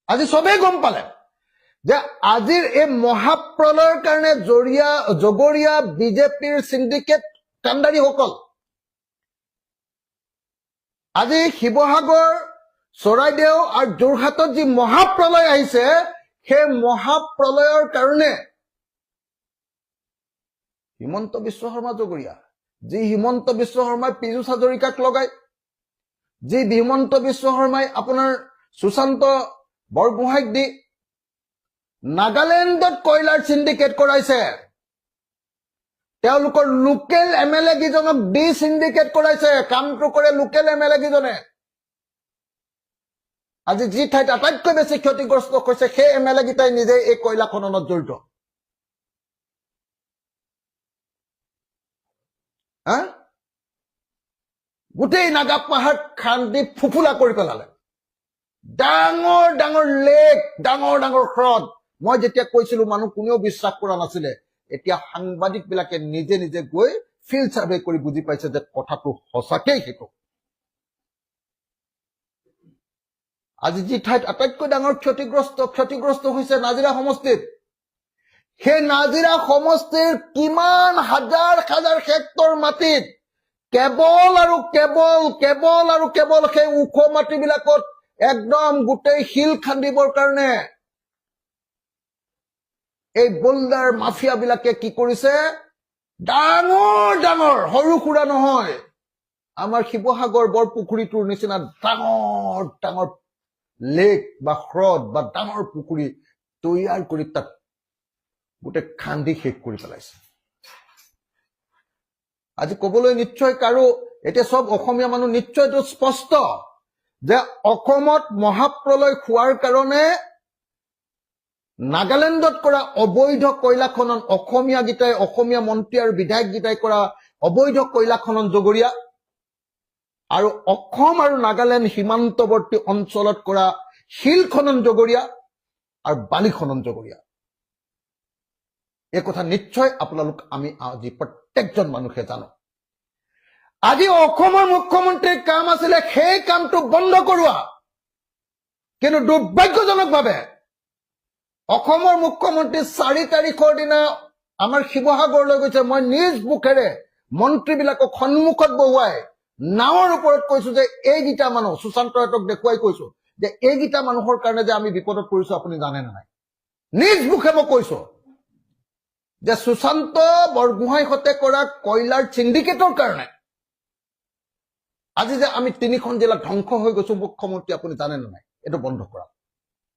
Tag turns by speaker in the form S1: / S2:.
S1: আজি সবেই গম পালে যে আজিৰ এই মহাপ্ৰলয়ৰ কাৰণে জগৰীয়া বিজেপিৰ সিন্ডিকেট কাণ্ডাৰীসকল আজি শিৱসাগৰ চৰাইদেউ আৰু যোৰহাটত যি মহাপ্ৰলয় আহিছে সেই মহাপ্ৰলয়ৰ কাৰণে হিমন্ত বিশ্ব শৰ্মা জগৰীয়া যি হিমন্ত বিশ্ব শৰ্মাই পীযুষ হাজৰিকাক লগায় যি হিমন্ত বিশ্ব শৰ্মাই আপোনাৰ সুশান্ত বৰগোহাঁইক দি নাগালেণ্ডত কয়লাৰ সিন্ডিকেট কৰাইছে তেওঁলোকৰ লোকেল এমএলএ কিজনক ডি সিন্ডিকেট কৰাইছে কামটো কৰে লোকেল এমএলএ কিজনে আজি যি ঠাইত আটাইতকৈ বেছি ক্ষতিগ্ৰস্ত হৈছে সেই এমএলএ কিটাই নিজে এই কয়লা খননত জড়িত গোটেই নাগা পাহাৰ খান্দি ফুফুলা কৰি পেলালে ডাঙৰ ডাঙৰ লেক ডাঙৰ ডাঙৰ হ্ৰদ মই যেতিয়া কৈছিলো মানুহ কোনেও বিশ্বাস কৰা নাছিলে এতিয়া সাংবাদিক বিলাকে নিজে নিজে গৈ ফিল্ড সাৰ্ভে কৰি বুজি পাইছে যে কথাটো সঁচাকেই সেইটো আজি যি ঠাইত আটাইতকৈ ডাঙৰ ক্ষতিগ্ৰস্ত হৈছে নাজিৰা সমষ্টিত সেই নাজিৰা সমষ্টিৰ কিমান হাজাৰ হাজাৰ হেক্টৰ মাটিত কেৱল আৰু কেৱল সেই ওখ মাটিবিলাকত একদম গোটেই শিল খান্দিবৰ কাৰণে এই বোল্ডাৰ মাফিয়া বিলাকে কি কৰিছে ডাঙৰ ডাঙৰ সৰু সুৰা নহয় আমাৰ শিৱসাগৰ বৰপুখুৰীটোৰ নিচিনা ডাঙৰ ডাঙৰ লেক বা হ্ৰদ বা ডাঙৰ পুখুৰী তৈয়াৰ কৰি তাত গোটেই খান্দি শেষ কৰি পেলাইছে আজি কবলৈ নিশ্চয় কাৰো এতিয়া সব অসমীয়া মানুহ নিশ্চয়টো স্পষ্ট যে অসমত মহাপ্ৰলয় খোৱাৰ কাৰণে নাগালেণ্ডত কৰা অবৈধ কয়লা খনন অসমীয়া মন্ত্ৰী আৰু বিধায়ক গীতাই কৰা অবৈধ কয়লা খনন জগৰীয়া আৰু অসম আৰু নাগালেণ্ড সীমান্তৱৰ্তী অঞ্চলত কৰা শিল খনন জগৰীয়া আৰু বালি খনন জগৰীয়া এই কথা নিশ্চয় আপোনালোক আমি আজি প্ৰত্যেকজন মানুহে জানো আজি অসমৰ মুখ্যমন্ত্ৰীৰ কাম আছিলে সেই কামটো বন্ধ কৰোৱা কিন্তু দুৰ্ভাগ্যজনকভাৱে অসমৰ মুখ্যমন্ত্ৰী 4 তাৰিখৰ দিনা আমাৰ শিৱসাগৰলৈ গৈছে মই নিজ মুখেৰে মন্ত্ৰীবিলাকক সন্মুখত বহুৱাই নাৱৰ ওপৰত কৈছো যে এইগিটা মানুহ সুশান্তহঁতক দেখুৱাই কৈছো যে এইগিটা মানুহৰ কাৰণে যে আমি বিপদত পৰিছো আপুনি জানে নাই নিজ মুখে মই কৈছো যে সুশান্ত বৰগোহাঁইহঁতে কৰা কয়লাৰ সিন্ডিকেটৰ কাৰণে আজি যে আমি 3খন জিলা ধ্বংস হৈ গৈছো মুখ্যমন্ত্ৰী আপুনি জানে নাই এইটো বন্ধ কৰা